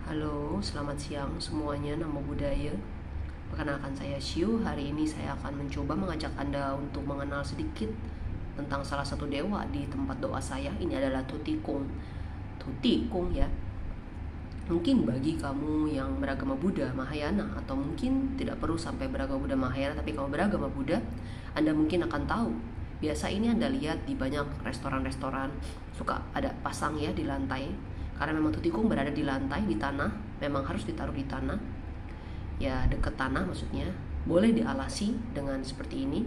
Halo, selamat siang semuanya. Namo Buddhaya. Perkenalkan saya Shu. Hari ini saya akan mencoba mengajak Anda untuk mengenal sedikit tentang salah satu dewa di tempat doa saya. Ini adalah Tutikung. Tutikung ya. Mungkin bagi kamu yang beragama Buddha Mahayana, atau mungkin tidak perlu sampai beragama Buddha Mahayana, tapi kamu beragama Buddha, Anda mungkin akan tahu. Biasa ini Anda lihat di banyak restoran-restoran suka ada pasang ya di lantai. Karena memang Tutikung berada di lantai, di tanah, memang harus ditaruh di tanah, ya dekat tanah maksudnya. Boleh dialasi dengan seperti ini,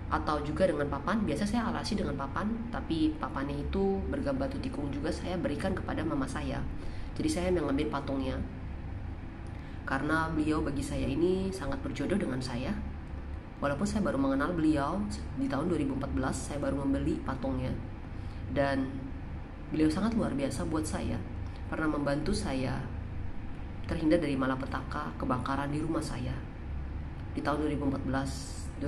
atau juga dengan papan. Biasa saya alasi dengan papan, tapi papannya itu bergambar Tutikung juga saya berikan kepada mama saya. Jadi saya mengambil patungnya, karena beliau bagi saya ini sangat berjodoh dengan saya. Walaupun saya baru mengenal beliau di tahun 2014, saya baru membeli patungnya. Dan beliau sangat luar biasa buat saya, pernah membantu saya terhindar dari malapetaka kebakaran di rumah saya di tahun 2014-2015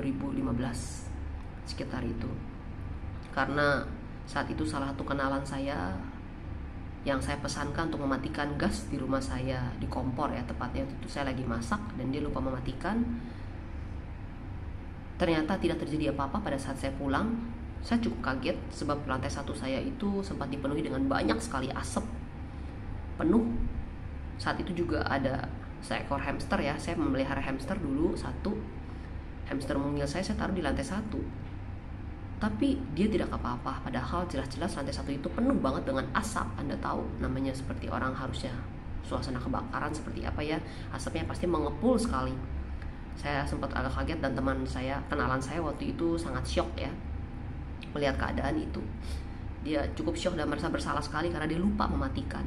sekitar itu. Karena saat itu salah satu kenalan saya yang saya pesankan untuk mematikan gas di rumah saya, di kompor ya tepatnya, itu saya lagi masak dan dia lupa mematikan. Ternyata tidak terjadi apa-apa pada saat saya pulang. Saya cukup kaget sebab lantai satu saya itu sempat dipenuhi dengan banyak sekali asap penuh. Saat itu juga ada seekor hamster ya, saya memelihara hamster dulu satu. Hamster mungil saya taruh di lantai satu, tapi dia tidak apa-apa. Padahal jelas-jelas lantai satu itu penuh banget dengan asap. Anda tahu namanya seperti orang harusnya suasana kebakaran seperti apa ya, asapnya pasti mengepul sekali. Saya sempat agak kaget dan teman saya, kenalan saya waktu itu sangat syok ya melihat keadaan itu. Dia cukup syok dan merasa bersalah sekali karena dia lupa mematikan.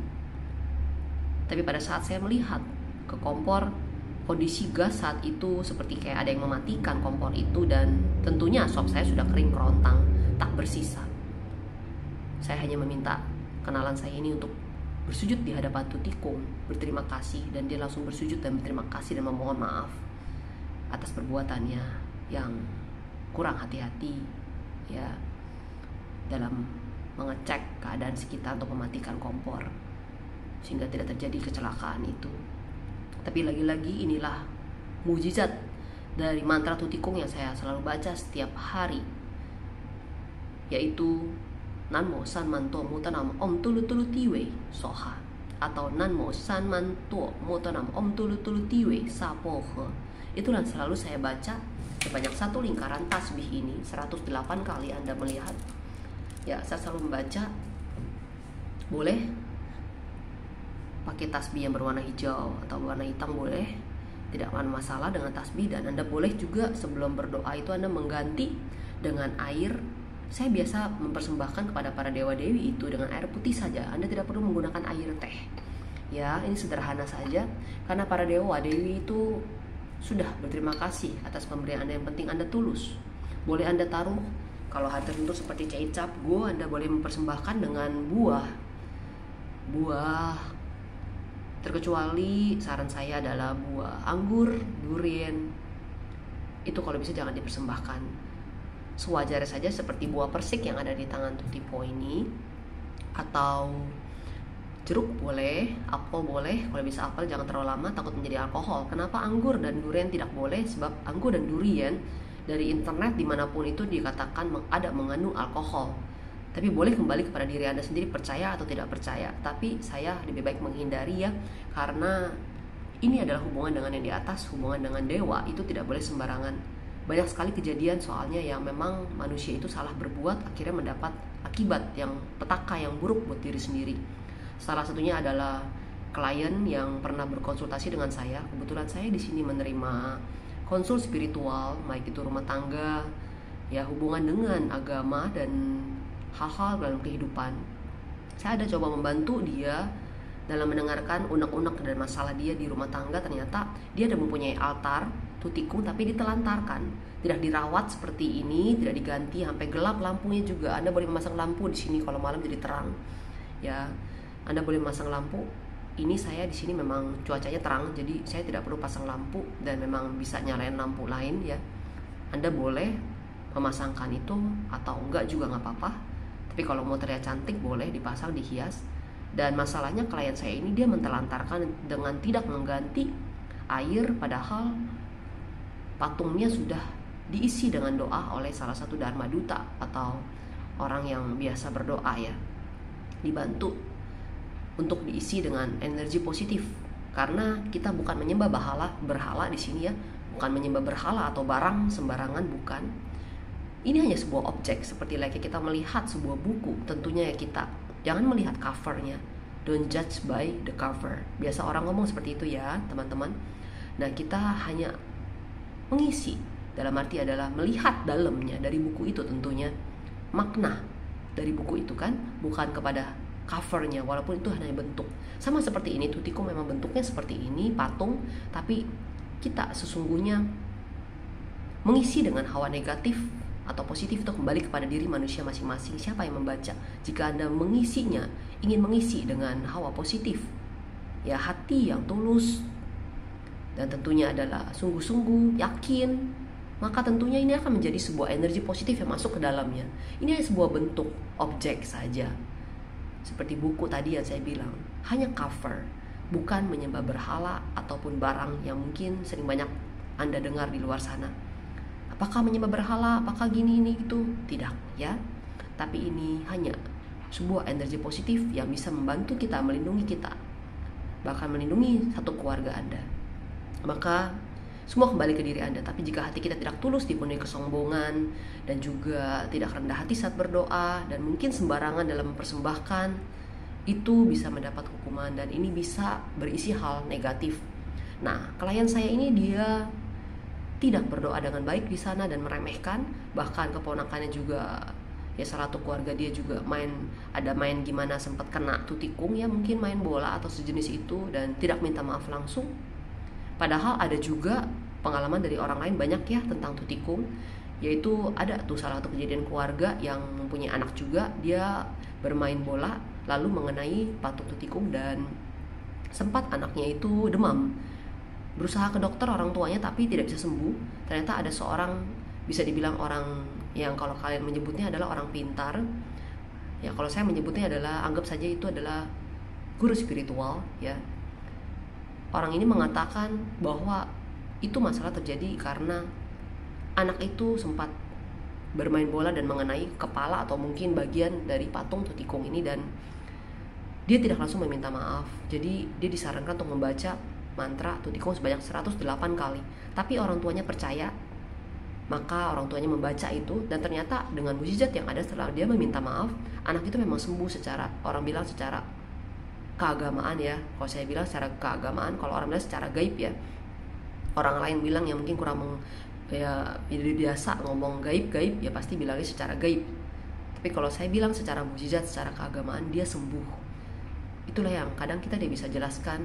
Tapi pada saat saya melihat ke kompor, kondisi gas saat itu seperti kayak ada yang mematikan kompor itu, dan tentunya sop saya sudah kering kerontang, tak bersisa. Saya hanya meminta kenalan saya ini untuk bersujud di hadapan Tutikung, berterima kasih, dan dia langsung bersujud dan berterima kasih dan memohon maaf atas perbuatannya yang kurang hati-hati ya dalam mengecek keadaan sekitar untuk mematikan kompor sehingga tidak terjadi kecelakaan itu. Tapi lagi-lagi inilah mujizat dari mantra Tutikung yang saya selalu baca setiap hari, yaitu Nanmo San Manto Mutanam Om Tulu Tulu Tiwe Soha, atau Nanmo San Manto Mutanam Om Tulu Tulu Tiwe Sapohe. Itulah selalu saya baca sebanyak satu lingkaran tasbih ini 108 kali. Anda melihat ya, saya selalu membaca. Boleh pakai tasbih yang berwarna hijau atau warna hitam, boleh, tidak ada masalah dengan tasbih. Dan Anda boleh juga sebelum berdoa itu Anda mengganti dengan air. Saya biasa mempersembahkan kepada para dewa-dewi itu dengan air putih saja. Anda tidak perlu menggunakan air teh ya, ini sederhana saja, karena para dewa-dewi itu sudah berterima kasih atas pemberian Anda. Yang penting Anda tulus. Boleh Anda taruh, kalau hari tertentu seperti caicap go, Anda boleh mempersembahkan dengan buah terkecuali saran saya adalah buah anggur, durian. Itu kalau bisa jangan dipersembahkan. Sewajarnya saja seperti buah persik yang ada di tangan Tutipo ini, atau jeruk boleh, apel boleh. Kalau bisa apel jangan terlalu lama, takut menjadi alkohol. Kenapa anggur dan durian tidak boleh? Sebab anggur dan durian dari internet dimanapun itu dikatakan ada mengandung alkohol. Tapi boleh kembali kepada diri Anda sendiri, percaya atau tidak percaya. Tapi saya lebih baik menghindari ya, karena ini adalah hubungan dengan yang di atas, hubungan dengan dewa, itu tidak boleh sembarangan. Banyak sekali kejadian soalnya yang memang manusia itu salah berbuat, akhirnya mendapat akibat yang petaka yang buruk buat diri sendiri. Salah satunya adalah klien yang pernah berkonsultasi dengan saya. Kebetulan saya di sini menerima konsul spiritual, baik itu rumah tangga, ya hubungan dengan agama dan hal-hal dalam kehidupan. Saya ada coba membantu dia dalam mendengarkan unek-unek dan masalah dia di rumah tangga. Ternyata dia ada mempunyai altar Tutikung, tapi ditelantarkan, tidak dirawat seperti ini, tidak diganti sampai gelap lampunya juga. Anda boleh memasang lampu di sini kalau malam jadi terang. Ya, Anda boleh memasang lampu. Ini saya di sini memang cuacanya terang, jadi saya tidak perlu pasang lampu dan memang bisa nyalain lampu lain ya. Anda boleh memasangkan itu atau enggak juga nggak apa-apa. Tapi kalau mau terlihat cantik boleh dipasang, dihias. Dan masalahnya klien saya ini dia mentelantarkan dengan tidak mengganti air, padahal patungnya sudah diisi dengan doa oleh salah satu dharma duta atau orang yang biasa berdoa ya, dibantu untuk diisi dengan energi positif. Karena kita bukan menyembah berhala di sini ya, bukan menyembah berhala atau barang sembarangan, bukan. Ini hanya sebuah objek, seperti kita melihat sebuah buku, tentunya ya kita jangan melihat covernya. Don't judge by the cover. Biasa orang ngomong seperti itu ya teman-teman. Nah, kita hanya mengisi, dalam arti adalah melihat dalamnya dari buku itu, tentunya makna dari buku itu kan, bukan kepada covernya, walaupun itu hanya bentuk. Sama seperti ini, Tutiko memang bentuknya seperti ini, patung, tapi kita sesungguhnya mengisi dengan hawa negatif atau positif itu kembali kepada diri manusia masing-masing. Siapa yang membaca? Jika Anda mengisinya, ingin mengisi dengan hawa positif, ya hati yang tulus, dan tentunya adalah sungguh-sungguh yakin, maka tentunya ini akan menjadi sebuah energi positif yang masuk ke dalamnya. Ini hanya sebuah bentuk objek saja. Seperti buku tadi yang saya bilang, hanya cover, bukan menyembah berhala ataupun barang yang mungkin sering banyak Anda dengar di luar sana. Apakah menyembah berhala, apakah gini ini gitu? Tidak ya. Tapi ini hanya sebuah energi positif yang bisa membantu kita, melindungi kita, bahkan melindungi satu keluarga Anda. Maka semua kembali ke diri Anda. Tapi jika hati kita tidak tulus, dipenuhi kesombongan, dan juga tidak rendah hati saat berdoa, dan mungkin sembarangan dalam mempersembahkan, itu bisa mendapat hukuman, dan ini bisa berisi hal negatif. Nah, klien saya ini dia tidak berdoa dengan baik di sana dan meremehkan, bahkan keponakannya juga ya, salah satu keluarga dia juga main gimana sempat kena tutikung ya, mungkin main bola atau sejenis itu, dan tidak minta maaf langsung. Padahal ada juga pengalaman dari orang lain banyak ya tentang tutikung, yaitu ada tuh salah satu kejadian keluarga yang mempunyai anak juga, dia bermain bola lalu mengenai patung tutikung dan sempat anaknya itu demam. Berusaha ke dokter orang tuanya tapi tidak bisa sembuh. Ternyata ada seorang, bisa dibilang orang yang kalau kalian menyebutnya adalah orang pintar, ya kalau saya menyebutnya adalah, anggap saja itu adalah guru spiritual ya. Orang ini mengatakan bahwa itu masalah terjadi karena anak itu sempat bermain bola dan mengenai kepala atau mungkin bagian dari patung tutikung ini, dan dia tidak langsung meminta maaf. Jadi dia disarankan untuk membaca mantra tutikung sebanyak 108 kali. Tapi orang tuanya percaya, maka orang tuanya membaca itu, dan ternyata dengan mukjizat yang ada setelah dia meminta maaf, anak itu memang sembuh secara, orang bilang secara keagamaan ya. Kalau saya bilang secara keagamaan, kalau orang bilang secara gaib ya. Orang lain bilang yang mungkin kurang biasa ngomong gaib ya pasti bilangnya secara gaib. Tapi kalau saya bilang secara mukjizat, secara keagamaan, dia sembuh. Itulah yang kadang kita tidak bisa jelaskan.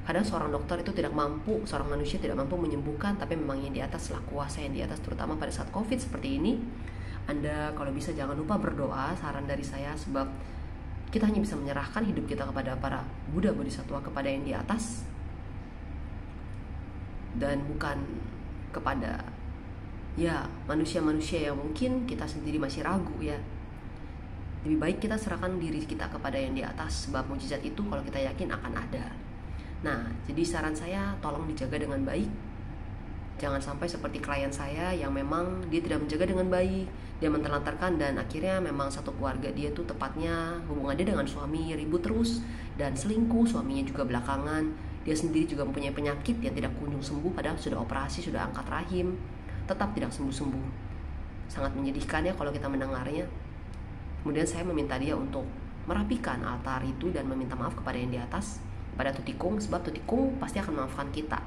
Kadang seorang dokter itu tidak mampu, seorang manusia tidak mampu menyembuhkan, tapi memang yang di atas lah, kuasa yang di atas, terutama pada saat COVID seperti ini. Anda kalau bisa jangan lupa berdoa, saran dari saya, sebab kita hanya bisa menyerahkan hidup kita kepada para Buddha Bodhisattva, kepada yang di atas, dan bukan kepada ya manusia-manusia yang mungkin kita sendiri masih ragu ya. Lebih baik kita serahkan diri kita kepada yang di atas, sebab mukjizat itu kalau kita yakin akan ada. Nah, jadi saran saya tolong dijaga dengan baik. Jangan sampai seperti klien saya yang memang dia tidak menjaga dengan baik, dia mentelantarkan, dan akhirnya memang satu keluarga dia tuh, tepatnya hubungan dia dengan suami ribut terus dan selingkuh, suaminya juga belakangan. Dia sendiri juga mempunyai penyakit yang tidak kunjung sembuh, padahal sudah operasi, sudah angkat rahim, tetap tidak sembuh-sembuh. Sangat menyedihkan ya kalau kita mendengarnya. Kemudian saya meminta dia untuk merapikan altar itu dan meminta maaf kepada yang di atas, pada tutikung, sebab tutikung pasti akan memaafkan kita.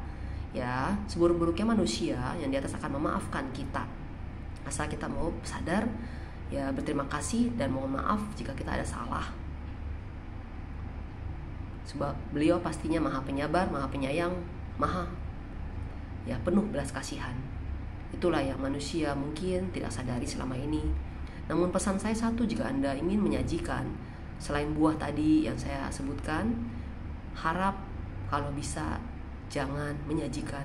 Ya, seburuk-buruknya manusia, yang di atas akan memaafkan kita. Asal kita mau sadar, ya berterima kasih dan mohon maaf jika kita ada salah. Sebab beliau pastinya maha penyabar, maha penyayang, maha ya penuh belas kasihan. Itulah yang manusia mungkin tidak sadari selama ini. Namun pesan saya satu, jika Anda ingin menyajikan selain buah tadi yang saya sebutkan, harap kalau bisa jangan menyajikan.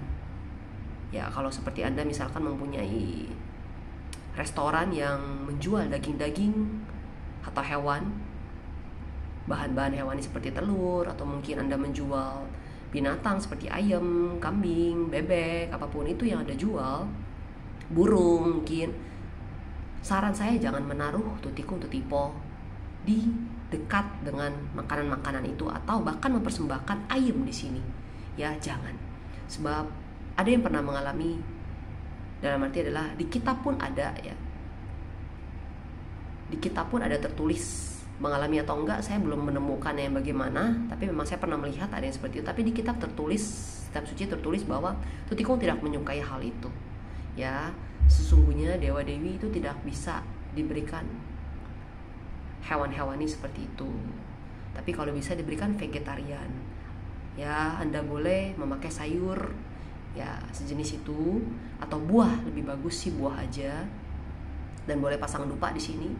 Ya kalau seperti Anda misalkan mempunyai restoran yang menjual daging-daging atau hewan, bahan-bahan hewani seperti telur, atau mungkin Anda menjual binatang seperti ayam, kambing, bebek, apapun itu yang Anda jual, burung mungkin, saran saya jangan menaruh tutikung tutipo di dekat dengan makanan-makanan itu, atau bahkan mempersembahkan ayam di sini. Ya jangan. Sebab ada yang pernah mengalami, dalam arti adalah di kitab pun ada ya. Di kitab pun ada tertulis, mengalami atau enggak saya belum menemukan yang bagaimana, tapi memang saya pernah melihat ada yang seperti itu. Tapi di kitab tertulis, kitab suci tertulis bahwa tutikung tidak menyukai hal itu. Ya, sesungguhnya dewa dewi itu tidak bisa diberikan hewan-hewani seperti itu. Tapi kalau bisa diberikan vegetarian. Ya, Anda boleh memakai sayur ya sejenis itu, atau buah, lebih bagus sih buah aja. Dan boleh pasang dupa di sini.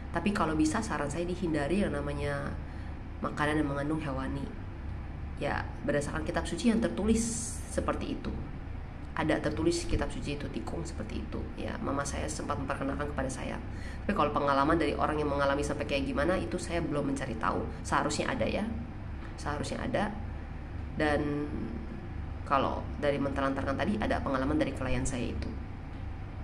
Tapi kalau bisa saran saya dihindari yang namanya makanan yang mengandung hewani. Ya, berdasarkan kitab suci yang tertulis seperti itu. Ada tertulis kitab suci itu tikung seperti itu. Ya, mama saya sempat memperkenalkan kepada saya. Tapi kalau pengalaman dari orang yang mengalami sampai kayak gimana, itu saya belum mencari tahu. Seharusnya ada ya. Seharusnya ada. Dan kalau dari mentelantarkan tadi, ada pengalaman dari klien saya itu.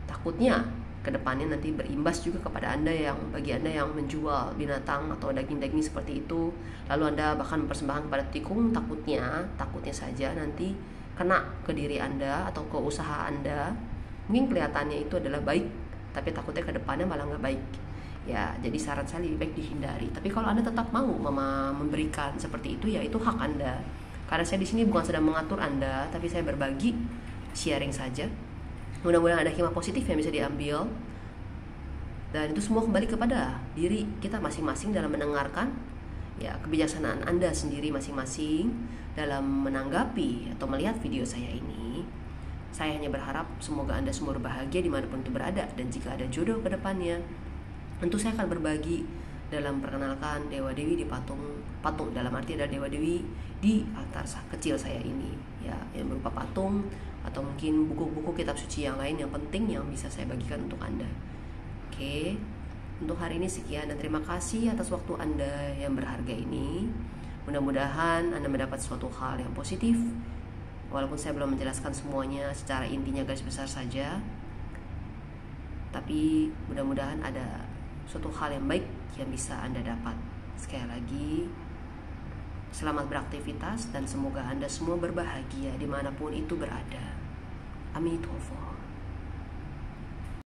Takutnya kedepannya nanti berimbas juga kepada Anda, yang bagi Anda yang menjual binatang atau daging-daging seperti itu, lalu Anda bahkan mempersembahkan kepada tikung, takutnya saja nanti kena ke diri Anda atau ke usaha Anda. Mungkin kelihatannya itu adalah baik, tapi takutnya kedepannya malah nggak baik. Ya, jadi saran saya lebih baik dihindari. Tapi kalau Anda tetap mau memberikan seperti itu, ya itu hak Anda. Karena saya di sini bukan sedang mengatur Anda, tapi saya berbagi, sharing saja. Mudah-mudahan ada hikmah positif yang bisa diambil. Dan itu semua kembali kepada diri kita masing-masing dalam mendengarkan ya kebijaksanaan Anda sendiri masing-masing dalam menanggapi atau melihat video saya ini. Saya hanya berharap semoga Anda semua berbahagia dimanapun itu berada. Dan jika ada jodoh ke depannya, tentu saya akan berbagi dalam perkenalkan dewa dewi di patung dalam arti adalah dewa dewi di altar kecil saya ini ya, yang berupa patung atau mungkin buku-buku kitab suci yang lain yang penting yang bisa saya bagikan untuk Anda. Oke, untuk hari ini sekian dan terima kasih atas waktu Anda yang berharga ini. Mudah-mudahan Anda mendapat suatu hal yang positif, walaupun saya belum menjelaskan semuanya secara intinya, garis besar saja, tapi mudah-mudahan ada suatu hal yang baik yang bisa Anda dapat. Sekali lagi, selamat beraktivitas dan semoga Anda semua berbahagia dimanapun itu berada. Amin.